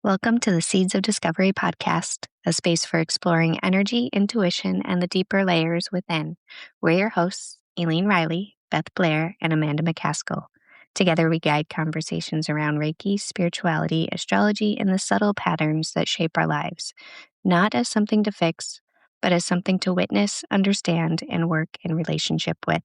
Welcome to the Seeds of Discovery podcast, a space for exploring energy, intuition, and the deeper layers within. We're your hosts, Elaine Riley, Beth Blair, and Amanda McCaskill. Together, we guide conversations around Reiki, spirituality, astrology, and the subtle patterns that shape our lives, not as something to fix, but as something to witness, understand, and work in relationship with.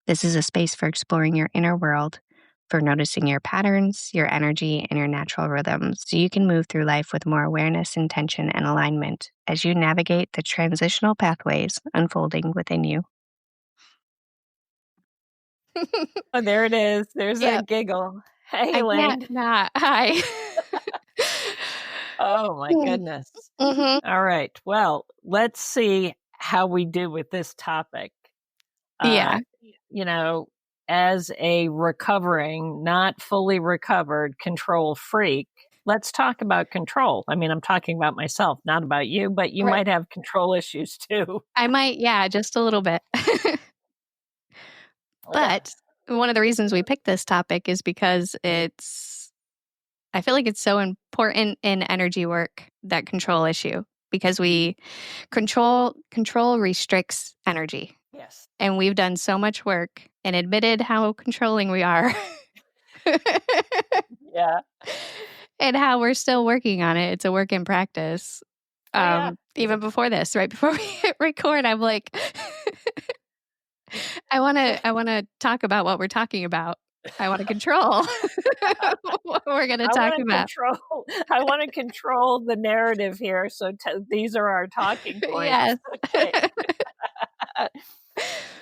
This is a space for exploring your inner world, for noticing your patterns, your energy, and your natural rhythms so you can move through life with more awareness, intention, and alignment as you navigate the transitional pathways unfolding within you. Oh, there it is. There's a giggle. Hey, Elaine. Hi. Oh, my goodness. Mm-hmm. All right. Well, let's see how we do with this topic. As a recovering, not fully recovered control freak, let's talk about control. I mean, I'm talking about myself, not about you, but you might have control issues too. I might, just a little bit. But one of the reasons we picked this topic is because I feel like it's so important in energy work, that control issue, because control restricts energy. Yes. And we've done so much work and admitted how controlling we are. Yeah. And how we're still working on it. It's a work in practice. Even before this, right before we hit record, I'm like, I want to talk about what we're talking about. I want to control what we're going to talk about. I want to control the narrative here. So these are our talking points. Yes. Okay.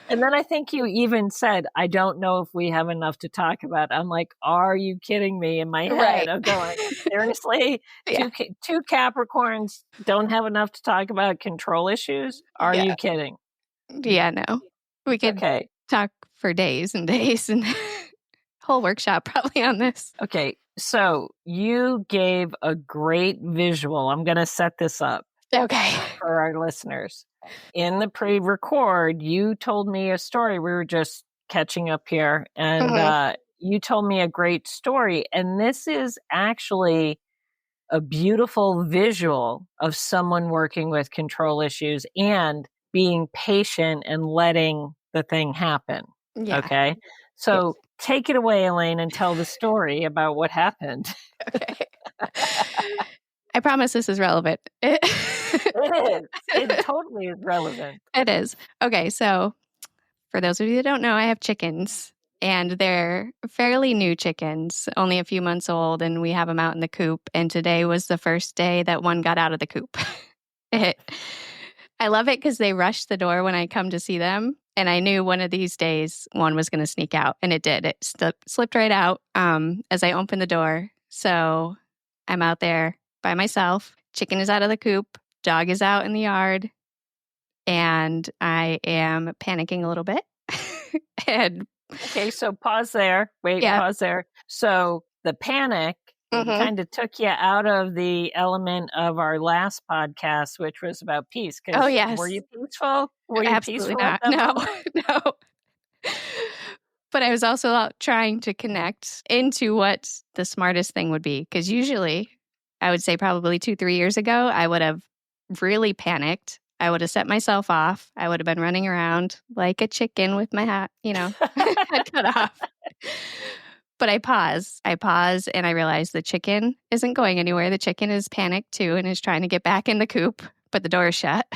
And then I think you even said, I don't know if we have enough to talk about. I'm like, are you kidding me? In my head, right. I'm going, seriously? Yeah. Two Capricorns don't have enough to talk about control issues? Are you kidding? Yeah, no. We could talk for days and days and whole workshop probably on this. Okay, so you gave a great visual. I'm going to set this up. Okay. For our listeners. In the pre-record, you told me a story. We were just catching up here, and you told me a great story. And this is actually a beautiful visual of someone working with control issues and being patient and letting the thing happen. Yeah. Okay? So take it away, Elaine, and tell the story about what happened. Okay. I promise this is relevant. It is. It totally is relevant. It is. Okay, so for those of you that don't know, I have chickens, and they're fairly new chickens, only a few months old, and we have them out in the coop, and today was the first day that one got out of the coop. I love it because they rush the door when I come to see them, and I knew one of these days one was going to sneak out, and it did. It slipped right out as I opened the door. So I'm out there by myself. Chicken is out of the coop. Dog is out in the yard. And I am panicking a little bit. Okay, so pause there. Pause there. So the panic kind of took you out of the element of our last podcast, which was about peace. Oh, yes. Were you peaceful? Were you Absolutely peaceful? Not. No. But I was also out trying to connect into what the smartest thing would be. Because usually, I would say probably 2-3 years ago, I would have really panicked. I would have set myself off. I would have been running around like a chicken with my hat, head cut off. But I pause, and I realize the chicken isn't going anywhere. The chicken is panicked too and is trying to get back in the coop, but the door is shut.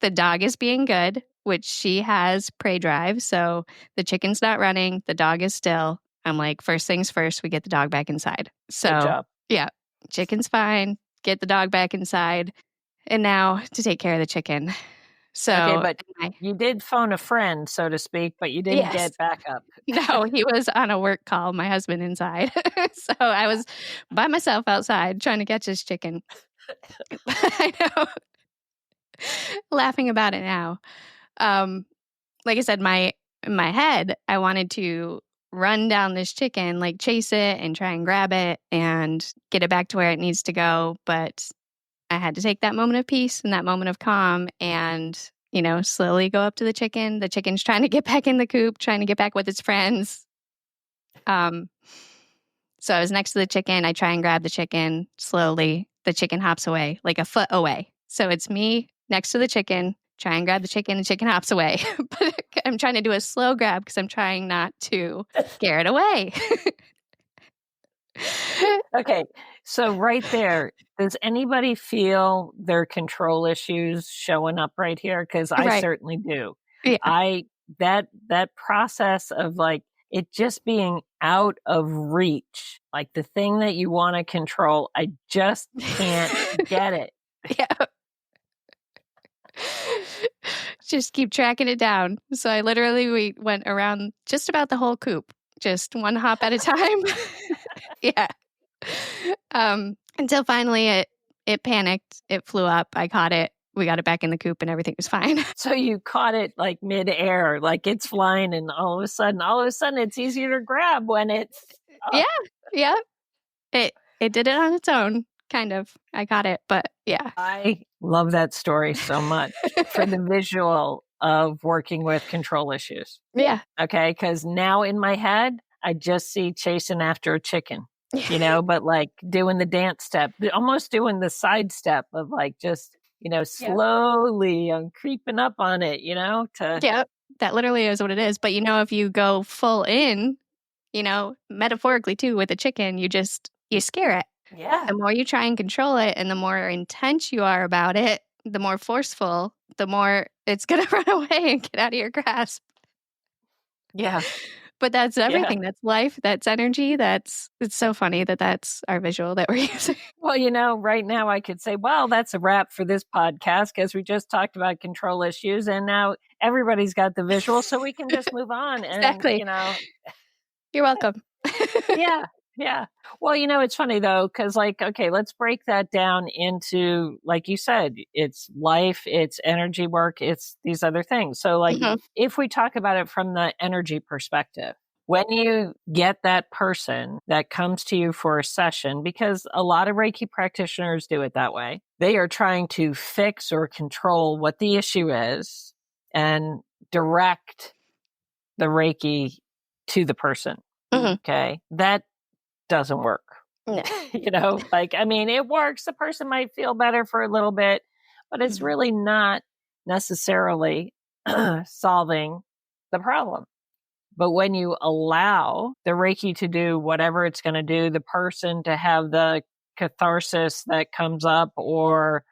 The dog is being good, which she has prey drive. So the chicken's not running. The dog is still. I'm like, first things first, we get the dog back inside. So, good job. Yeah, chicken's fine. Get the dog back inside. And now to take care of the chicken. So, okay, but you did phone a friend, so to speak, but you didn't get backup. No, he was on a work call, my husband inside. So I was by myself outside trying to catch this chicken. I know. Laughing about it now. Like I said, in my head, I wanted to run down this chicken, like chase it and try and grab it and get it back to where it needs to go. But I had to take that moment of peace and that moment of calm and, slowly go up to the chicken. The chicken's trying to get back in the coop, trying to get back with its friends. So I was next to the chicken. I try and grab the chicken slowly. The chicken hops away, like a foot away. So it's me next to the chicken, try and grab the chicken hops away. But I'm trying to do a slow grab because I'm trying not to scare it away. Okay, so right there, does anybody feel their control issues showing up right here? Because I Right. certainly do. Yeah. That process of like it just being out of reach, like the thing that you want to control, I just can't get it. Yeah. Just keep tracking it down. So we went around just about the whole coop, just one hop at a time. Yeah. Until finally it panicked. It flew up. I caught it. We got it back in the coop and everything was fine. So you caught it like midair, like it's flying, and all of a sudden, it's easier to grab when it's. Yeah. Yeah. It did it on its own, kind of. I caught it, but yeah. I love that story so much for the visual of working with control issues. Yeah. Okay. Because now in my head, I just see chasing after a chicken, but like doing the dance step, almost doing the side step of like just, slowly creeping up on it, to. Yeah. That literally is what it is. But if you go full in, metaphorically too, with a chicken, you scare it. Yeah. The more you try and control it and the more intense you are about it, the more forceful, the more it's going to run away and get out of your grasp. Yeah. But that's everything. That's life. That's energy. It's so funny that that's our visual that we're using. Well, right now I could say, well, that's a wrap for this podcast because we just talked about control issues and now everybody's got the visual. So we can just move on. Exactly. And, You're welcome. Yeah. Yeah. Well, it's funny though, because okay, let's break that down into, like you said, it's life, it's energy work, it's these other things. So if we talk about it from the energy perspective, when you get that person that comes to you for a session, because a lot of Reiki practitioners do it that way, they are trying to fix or control what the issue is and direct the Reiki to the person. Okay. That doesn't work. No. It works. The person might feel better for a little bit, but it's really not necessarily solving the problem. But when you allow the Reiki to do whatever it's going to do, the person to have the catharsis that comes up or,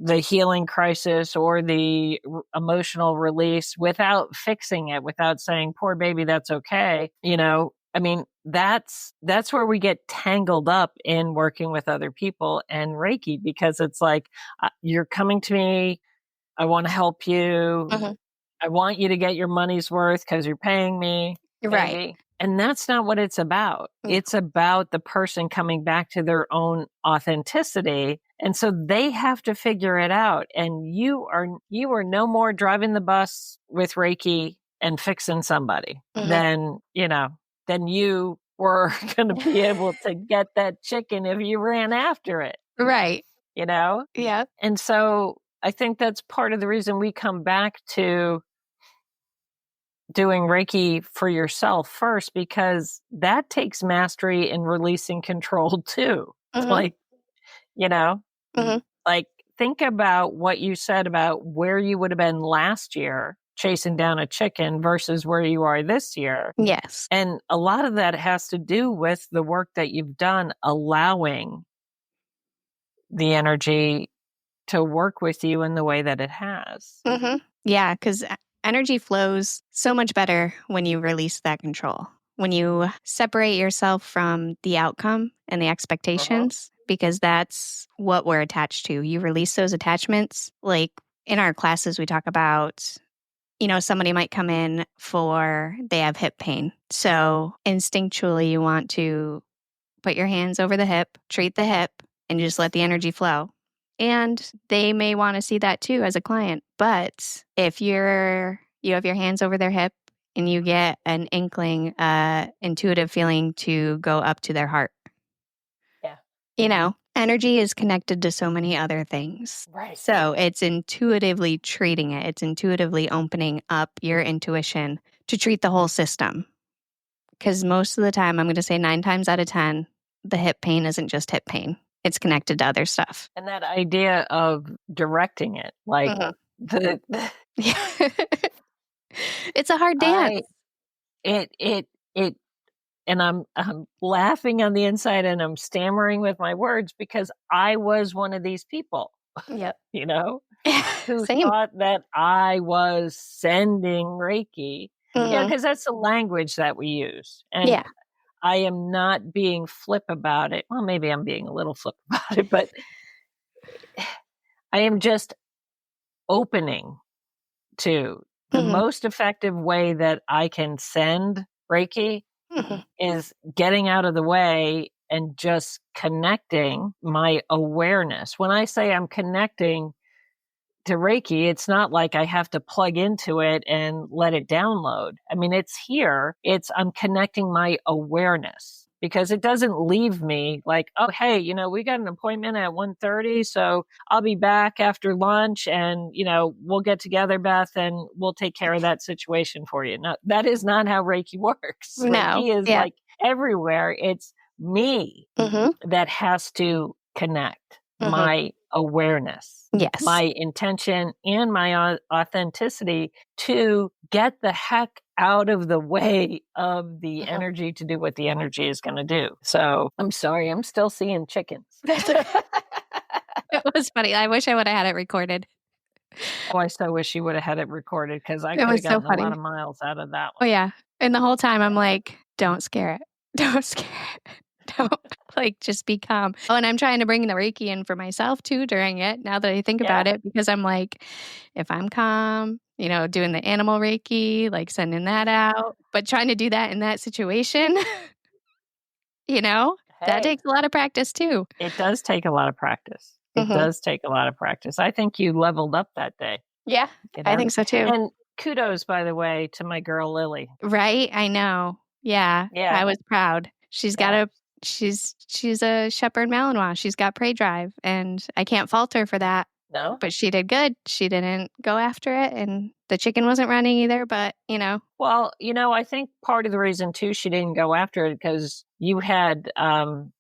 the healing crisis or the emotional release without fixing it, without saying, poor baby, that's okay. That's where we get tangled up in working with other people and Reiki, because it's like, you're coming to me. I want to help you. I want you to get your money's worth because you're paying me. Right. Maybe. And that's not what it's about. It's about the person coming back to their own authenticity. And so they have to figure it out. And you are no more driving the bus with Reiki and fixing somebody than you were going to be able to get that chicken if you ran after it. Right. Yeah. And so I think that's part of the reason we come back to doing Reiki for yourself first, because that takes mastery in releasing control too. Like think about what you said about where you would have been last year chasing down a chicken versus where you are this year. Yes. And a lot of that has to do with the work that you've done, allowing the energy to work with you in the way that it has. Yeah, because energy flows so much better when you release that control. When you separate yourself from the outcome and the expectations, because that's what we're attached to. You release those attachments. Like in our classes, we talk about, somebody might come in they have hip pain. So instinctually, you want to put your hands over the hip, treat the hip, and just let the energy flow. And they may want to see that too as a client. But if you have your hands over their hip and you get an inkling, intuitive feeling to go up to their heart. Yeah. Energy is connected to so many other things. Right. So it's intuitively treating it. It's intuitively opening up your intuition to treat the whole system. because most of the time, I'm going to say 9 times out of 10, the hip pain isn't just hip pain. It's connected to other stuff. And that idea of directing it, like Yeah. It's a hard dance. And I'm laughing on the inside and I'm stammering with my words because I was one of these people, Yep. who Same. thought that I was sending Reiki. Because that's the language that we use. And I am not being flip about it. Well, maybe I'm being a little flip about it, but I am just opening to the most effective way that I can send Reiki is getting out of the way and just connecting my awareness. When I say I'm connecting to Reiki, it's not like I have to plug into it and let it download. I mean, it's here. I'm connecting my awareness because it doesn't leave me like, oh, hey, we got an appointment at 1:30, so I'll be back after lunch and, we'll get together, Beth, and we'll take care of that situation for you. No, that is not how Reiki works. No. Reiki is like everywhere. It's me that has to connect my awareness, my intention, and my authenticity to get the heck out of the way of the energy to do what the energy is going to do. So I'm sorry, I'm still seeing chickens. It was funny. I wish I would have had it recorded. Oh, I so wish you would have had it recorded because I could have gotten a lot of miles out of that one. Oh, yeah. And the whole time I'm like, don't scare it. Don't scare it. Don't, just be calm. Oh, and I'm trying to bring the Reiki in for myself too during it, now that I think about it, because I'm like, if I'm calm, doing the animal Reiki, sending that out, but trying to do that in that situation, that takes a lot of practice too. It does take a lot of practice. It does take a lot of practice. I think you leveled up that day. Yeah, I think so too. And kudos, by the way, to my girl, Lily. Right? I know. Yeah. I was proud. She's got she's a shepherd Malinois. She's got prey drive, and I can't fault her for that. No. But she did good. She didn't go after it, and the chicken wasn't running either, but, Well, I think part of the reason, too, she didn't go after it because you had, I'm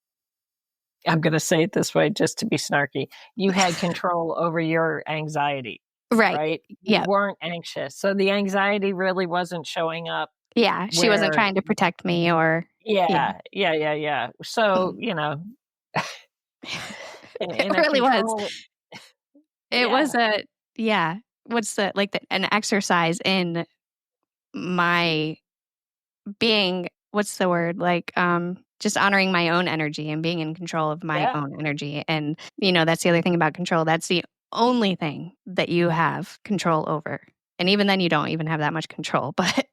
going to say it this way just to be snarky, you had control over your anxiety. Right? You weren't anxious. So the anxiety really wasn't showing up. Yeah, she wasn't trying to protect me or... Yeah. So, it really was. It was what's an exercise in my being, what's the word? Just honoring my own energy and being in control of my own energy. And, that's the other thing about control. That's the only thing that you have control over. And even then you don't even have that much control, but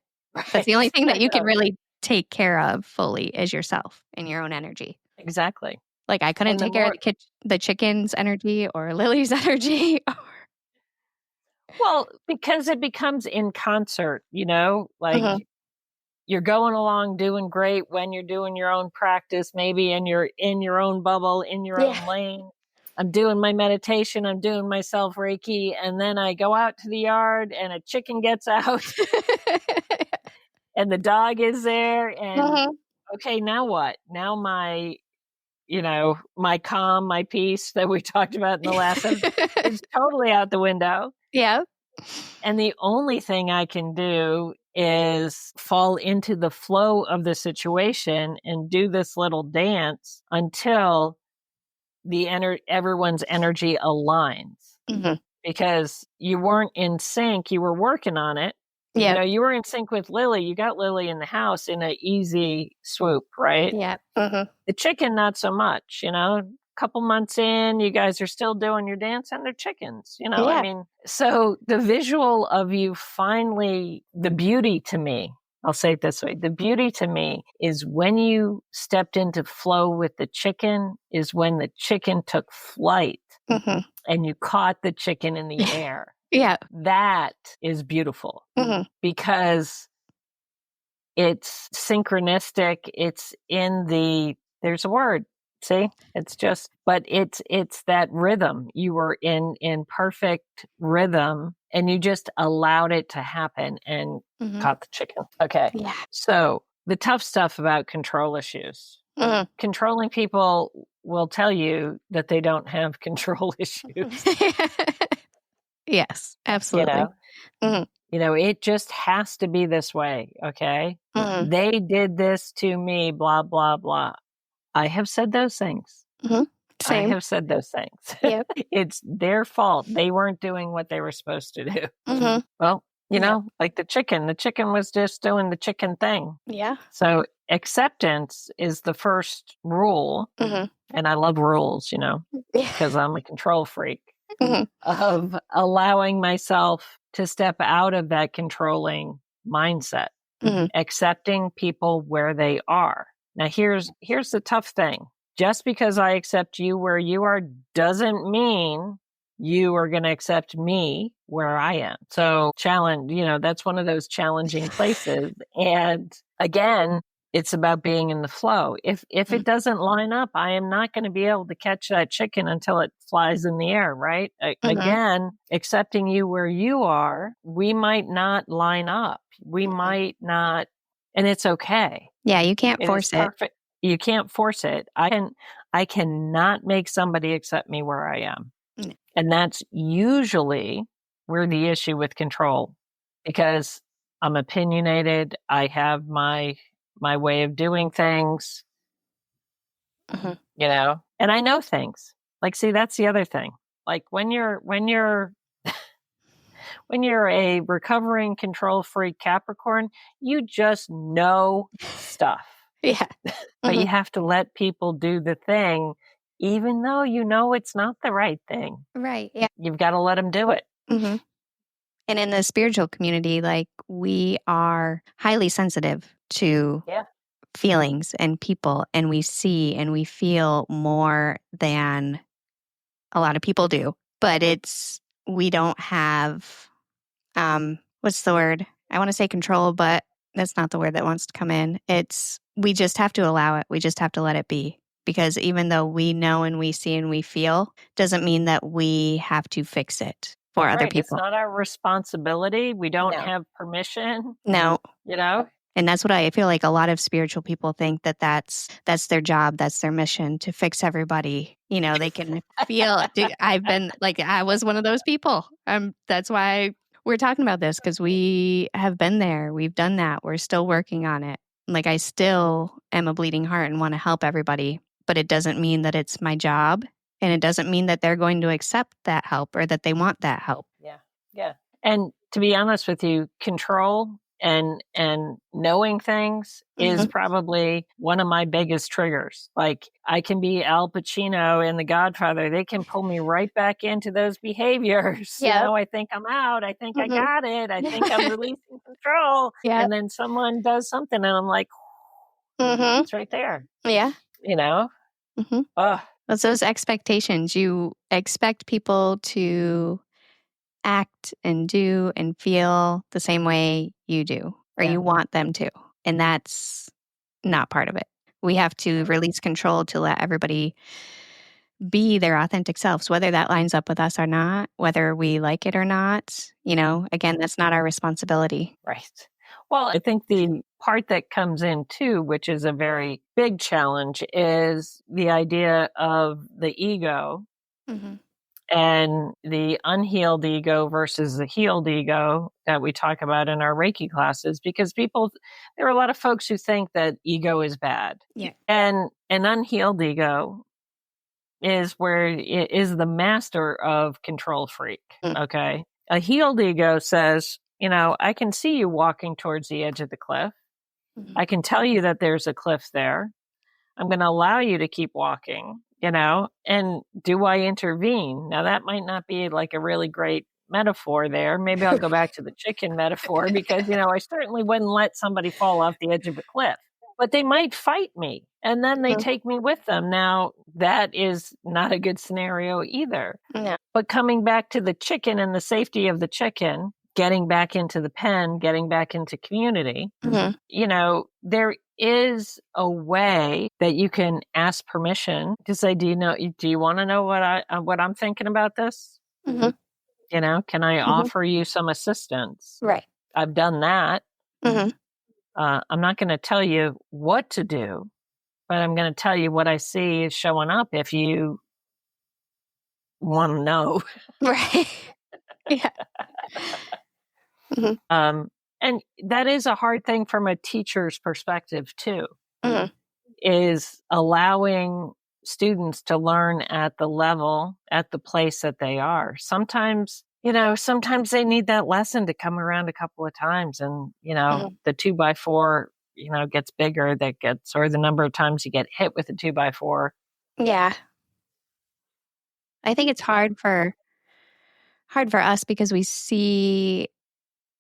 that's the only thing that you can really take care of fully is yourself and your own energy. Exactly. I couldn't take care of the chicken's energy or Lily's energy. Well, because it becomes in concert, you're going along doing great when you're doing your own practice, maybe, and you're in your own bubble, in your own lane. I'm doing my meditation, I'm doing my self Reiki, and then I go out to the yard and a chicken gets out and the dog is there. And okay, now what? Now my calm, my peace that we talked about in the last episode is totally out the window. Yeah. And the only thing I can do is fall into the flow of the situation and do this little dance until everyone's energy aligns. Because you weren't in sync, you were working on it. Yeah. You were in sync with Lily. You got Lily in the house in an easy swoop, right? Yeah. The chicken, not so much, a couple months in, you guys are still doing your dance and they're chickens, I mean, so the visual of you finally, the beauty to me, I'll say it this way. The beauty to me is when you stepped into flow with the chicken is when the chicken took flight and you caught the chicken in the air. Yeah. That is beautiful because it's synchronistic. It's there's a word. See, it's just, but it's that rhythm. You were in perfect rhythm and you just allowed it to happen and caught the chicken. Okay. Yeah. So the tough stuff about control issues. Controlling people will tell you that they don't have control issues. Yes, absolutely. You know, it just has to be this way, okay? They did this to me, blah, blah, blah. I have said those things. Same. I have said those things. Yep. It's their fault. They weren't doing what they were supposed to do. Well, you know, like the chicken was just doing the chicken thing. Yeah. So acceptance is the first rule. And I love rules, you know, because I'm a control freak, of allowing myself to step out of that controlling mindset, accepting people where they are. Now, here's the tough thing. Just because I accept you where you are doesn't mean you are going to accept me where I am. So challenge, you know, that's one of those challenging places. And again, it's about being in the flow. If it doesn't line up, I am not going to be able to catch that chicken until it flies in the air, right? Again, accepting you where you are, we might not line up. We might not, and it's okay. Yeah, you can't force it. Perfect. You can't force it. I cannot make somebody accept me where I am. And that's usually where the issue with control, because I'm opinionated. I have my way of doing things, you know, and I know things. Like, see, that's the other thing. Like when you're when you're a recovering control freak Capricorn, you just know stuff. Yeah. But you have to let people do the thing, even though you know it's not the right thing. Right. Yeah. You've got to let them do it. And in the spiritual community, like we are highly sensitive to feelings and people, and we see and we feel more than a lot of people do. But we don't have, what's the word? I want to say control, but that's not the word that wants to come in. We just have to allow it. We just have to let it be. Because even though we know and we see and we feel, doesn't mean that we have to fix it for other people. It's not our responsibility. We don't have permission. No. You know? And that's what I feel like a lot of spiritual people think that's their job, that's their mission, to fix everybody. You know, they can feel, I was one of those people. That's why we're talking about this, because we have been there. We've done that. We're still working on it. Like, I still am a bleeding heart and want to help everybody, but it doesn't mean that it's my job. And it doesn't mean that they're going to accept that help or that they want that help. Yeah. And to be honest with you, control and knowing things is probably one of my biggest triggers. Like, I can be Al Pacino in The Godfather. They can pull me right back into those behaviors. You know, I think I'm out. I think I got it. I think I'm releasing control. And then someone does something and I'm like, it's right there. Yeah. You know? It's those expectations. You expect people to act and do and feel the same way you do, or you want them to. And that's not part of it. We have to release control to let everybody be their authentic selves, whether that lines up with us or not, whether we like it or not. You know, again, that's not our responsibility. Right. Well, I think the part that comes in too, which is a very big challenge, is the idea of the ego and the unhealed ego versus the healed ego that we talk about in our Reiki classes, because there are a lot of folks who think that ego is bad. Yeah. And an unhealed ego is where it is the master of control freak. Okay. A healed ego says, you know, I can see you walking towards the edge of the cliff. I can tell you that there's a cliff there. I'm going to allow you to keep walking, you know, and do I intervene? Now, that might not be like a really great metaphor there. Maybe I'll go back to the chicken metaphor, because, you know, I certainly wouldn't let somebody fall off the edge of a cliff, but they might fight me and then they take me with them. Now, that is not a good scenario either. No. But coming back to the chicken and the safety of the chicken, getting back into the pen, getting back into community, you know, there is a way that you can ask permission to say, do you want to know what I'm thinking about this? You know, can I offer you some assistance? Right. I've done that. I'm not going to tell you what to do, but I'm going to tell you what I see is showing up if you want to know. Right. Yeah. And that is a hard thing from a teacher's perspective too, is allowing students to learn at the level, at the place that they are. Sometimes they need that lesson to come around a couple of times, and, the 2x4, gets bigger, or the number of times you get hit with a 2x4. Yeah. I think it's hard for us because we see,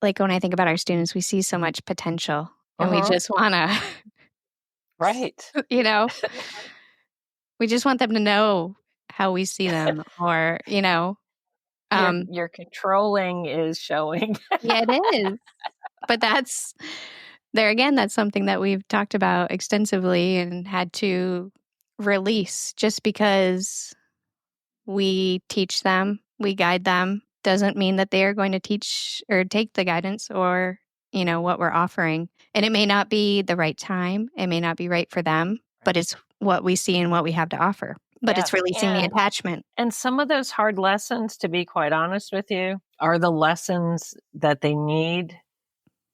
like when I think about our students, we see so much potential and we just want to, Right. we just want them to know how we see them, or, your controlling is showing. Yeah, it is. But that's something that we've talked about extensively and had to release. Just because we teach them, we guide them, doesn't mean that they are going to teach or take the guidance or, what we're offering. And it may not be the right time. It may not be right for them, but it's what we see and what we have to offer. But it's releasing the attachment. And some of those hard lessons, to be quite honest with you, are the lessons that they need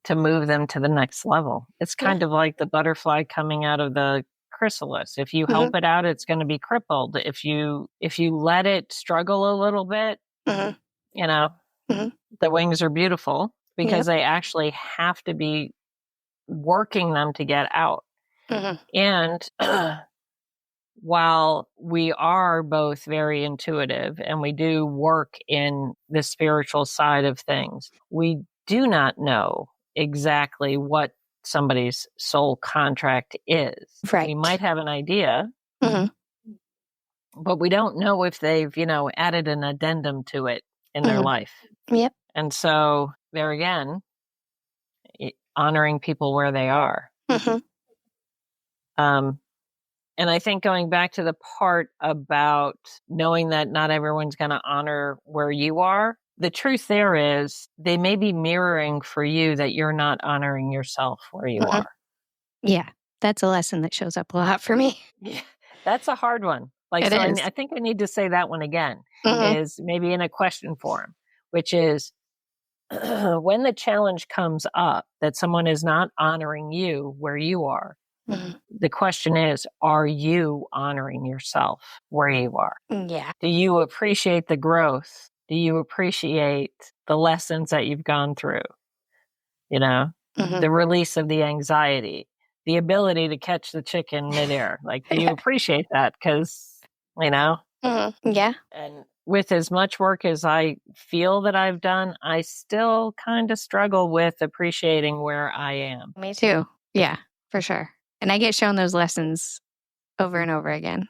to move them to the next level. It's kind of like the butterfly coming out of the chrysalis. If you help it out, it's going to be crippled. If you let it struggle a little bit, the wings are beautiful because they actually have to be working them to get out. And while we are both very intuitive and we do work in the spiritual side of things, we do not know exactly what somebody's soul contract is. Right. We might have an idea, but we don't know if they've, added an addendum to it in their life. Yep. And so there again, honoring people where they are. And I think going back to the part about knowing that not everyone's going to honor where you are, the truth there is they may be mirroring for you that you're not honoring yourself where you are. Yeah, that's a lesson that shows up a lot for me. Yeah, that's a hard one. It is. I think I need to say that one again, is maybe in a question form, which is when the challenge comes up that someone is not honoring you where you are, the question is, are you honoring yourself where you are? Yeah. Do you appreciate the growth? Do you appreciate the lessons that you've gone through? The release of the anxiety, the ability to catch the chicken midair. Do you appreciate that? Because, Yeah. And with as much work as I feel that I've done, I still kind of struggle with appreciating where I am. Me too. Yeah, for sure. And I get shown those lessons over and over again.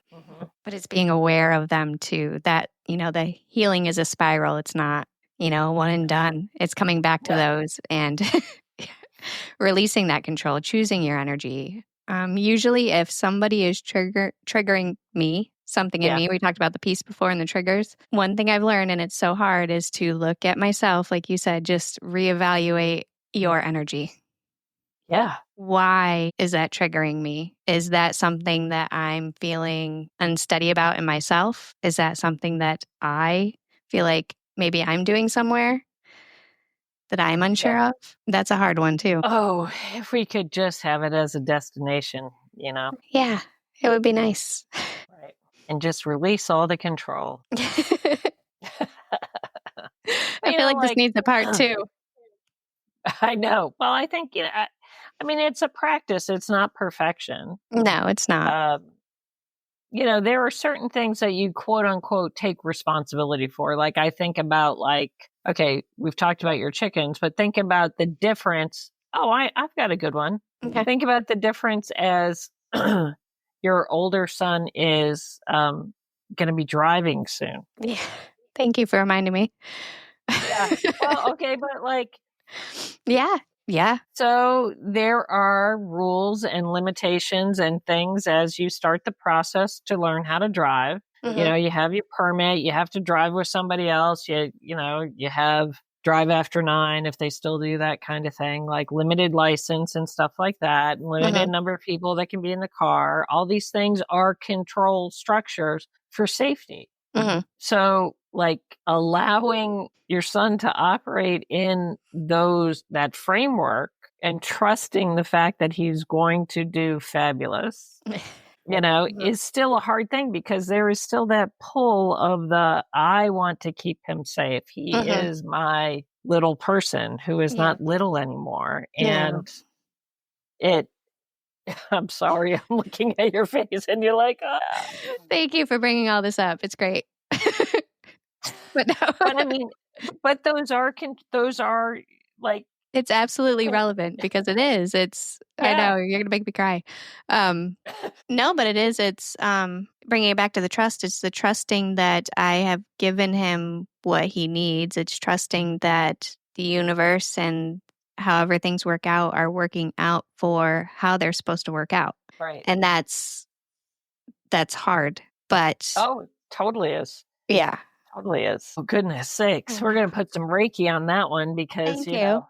But it's being aware of them too, that, the healing is a spiral. It's not, one and done. It's coming back to those and releasing that control, choosing your energy. Usually if somebody is triggering me, something in me, we talked about the peace before and the triggers. One thing I've learned, and it's so hard, is to look at myself, like you said, just reevaluate your energy. Yeah. Why is that triggering me? Is that something that I'm feeling unsteady about in myself? Is that something that I feel like maybe I'm doing somewhere that I'm unsure of? That's a hard one too. Oh, if we could just have it as a destination, Yeah, it would be nice. Right. And just release all the control. I feel like this needs a part two. I know. Well, I think, it's a practice. It's not perfection. No, it's not. There are certain things that you quote unquote take responsibility for. I think about okay, we've talked about your chickens, but think about the difference. Oh, I've got a good one. Okay. Think about the difference as your older son is going to be driving soon. Yeah. Thank you for reminding me. Yeah. Well, okay, but yeah. Yeah. So there are rules and limitations and things as you start the process to learn how to drive. You have your permit, you have to drive with somebody else. You have drive after 9 if they still do that kind of thing, like limited license and stuff like that, limited number of people that can be in the car. All these things are control structures for safety. So like allowing your son to operate in that framework and trusting the fact that he's going to do fabulous, is still a hard thing, because there is still that pull of I want to keep him safe. He is my little person who is not little anymore. And I'm sorry, I'm looking at your face and you're like, ah. Thank you for bringing all this up. It's great. But no. But I mean, but those are like, it's absolutely relevant, because it is. I know you're going to make me cry. No, but it is. It's bringing it back to the trust. It's the trusting that I have given him what he needs. It's trusting that the universe and however things work out are working out for how they're supposed to work out. Right. And that's hard, but... Oh, it totally is. Yeah. Totally is. Oh, goodness sakes. We're going to put some Reiki on that one, because, Thank you.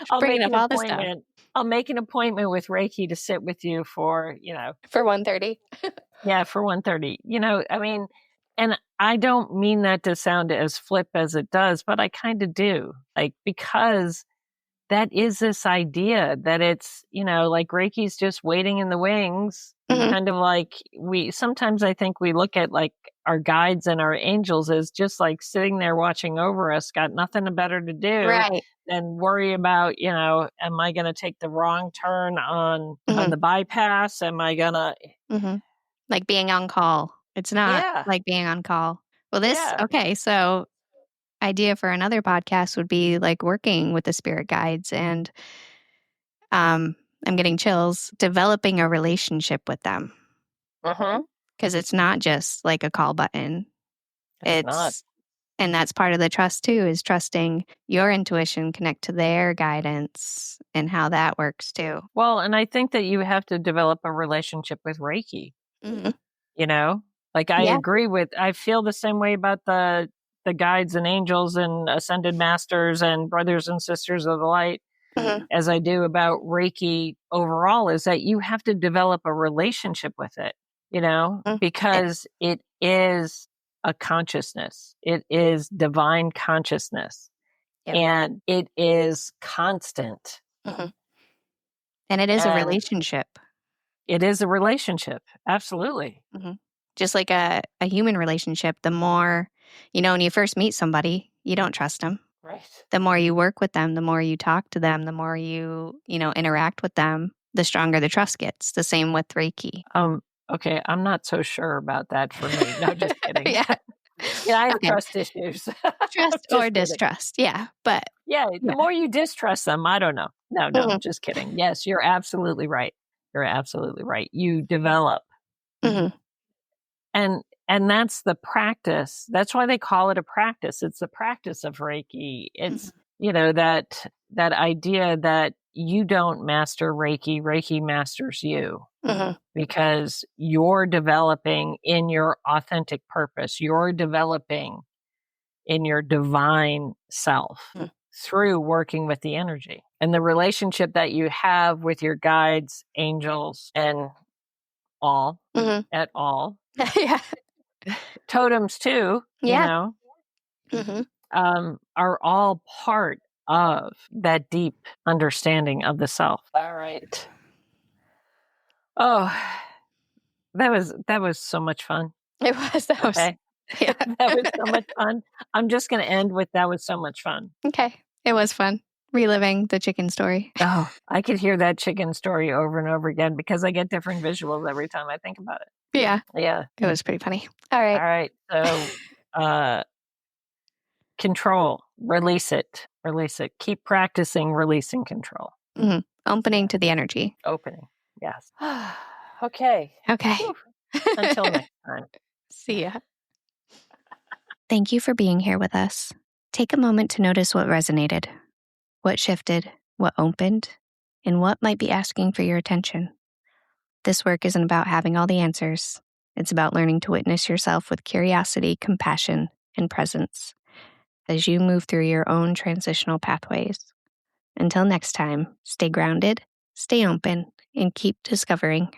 I'll make an appointment. I'll make an appointment with Reiki to sit with you for, For 1:30. Yeah, for 1:30. I mean, and I don't mean that to sound as flip as it does, but I kind of do. Like, because that is this idea that it's, like Reiki's just waiting in the wings. Kind of like sometimes I think we look at like our guides and our angels as just like sitting there watching over us, got nothing better to do than worry about, am I going to take the wrong turn on the bypass? Am I going to... Like being on call. It's not like being on call. Well, okay, so idea for another podcast would be like working with the spirit guides, and I'm getting chills, developing a relationship with them. Because it's not just like a call button. It's not. And that's part of the trust too, is trusting your intuition, connect to their guidance, and how that works too. Well, and I think that you have to develop a relationship with Reiki. Like I feel the same way about the guides and angels and ascended masters and brothers and sisters of the light as I do about Reiki overall, is that you have to develop a relationship with it, because it is a consciousness. It is divine consciousness. And it is constant. And it is a relationship. It is a relationship. Absolutely. Just like a human relationship, the more, when you first meet somebody, you don't trust them. Right. The more you work with them, the more you talk to them, the more you, interact with them, the stronger the trust gets. The same with Reiki. Okay, I'm not so sure about that for me. No, just kidding. I have trust issues. Trust or distrust. Yeah, but... the more you distrust them, I don't know. No, just kidding. Yes, you're absolutely right. You're absolutely right. You develop. And that's the practice. That's why they call it a practice. It's the practice of Reiki. It's, that idea that you don't master Reiki, Reiki masters you. Because you're developing in your authentic purpose. You're developing in your divine self through working with the energy. And the relationship that you have with your guides, angels, and all, at all. Totems too, are all part of that deep understanding of the self. All right. Oh, that was so much fun. It was. That was so much fun. I'm just going to end with that was so much fun. Okay. It was fun reliving the chicken story. Oh, I could hear that chicken story over and over again, because I get different visuals every time I think about it. Yeah. It was pretty funny. All right. So, control, release it. Keep practicing releasing control. Opening to the energy. Opening. Yes. Okay. Whew. Until next time. See ya. Thank you for being here with us. Take a moment to notice what resonated, what shifted, what opened, and what might be asking for your attention. This work isn't about having all the answers. It's about learning to witness yourself with curiosity, compassion, and presence as you move through your own transitional pathways. Until next time, stay grounded, stay open, and keep discovering.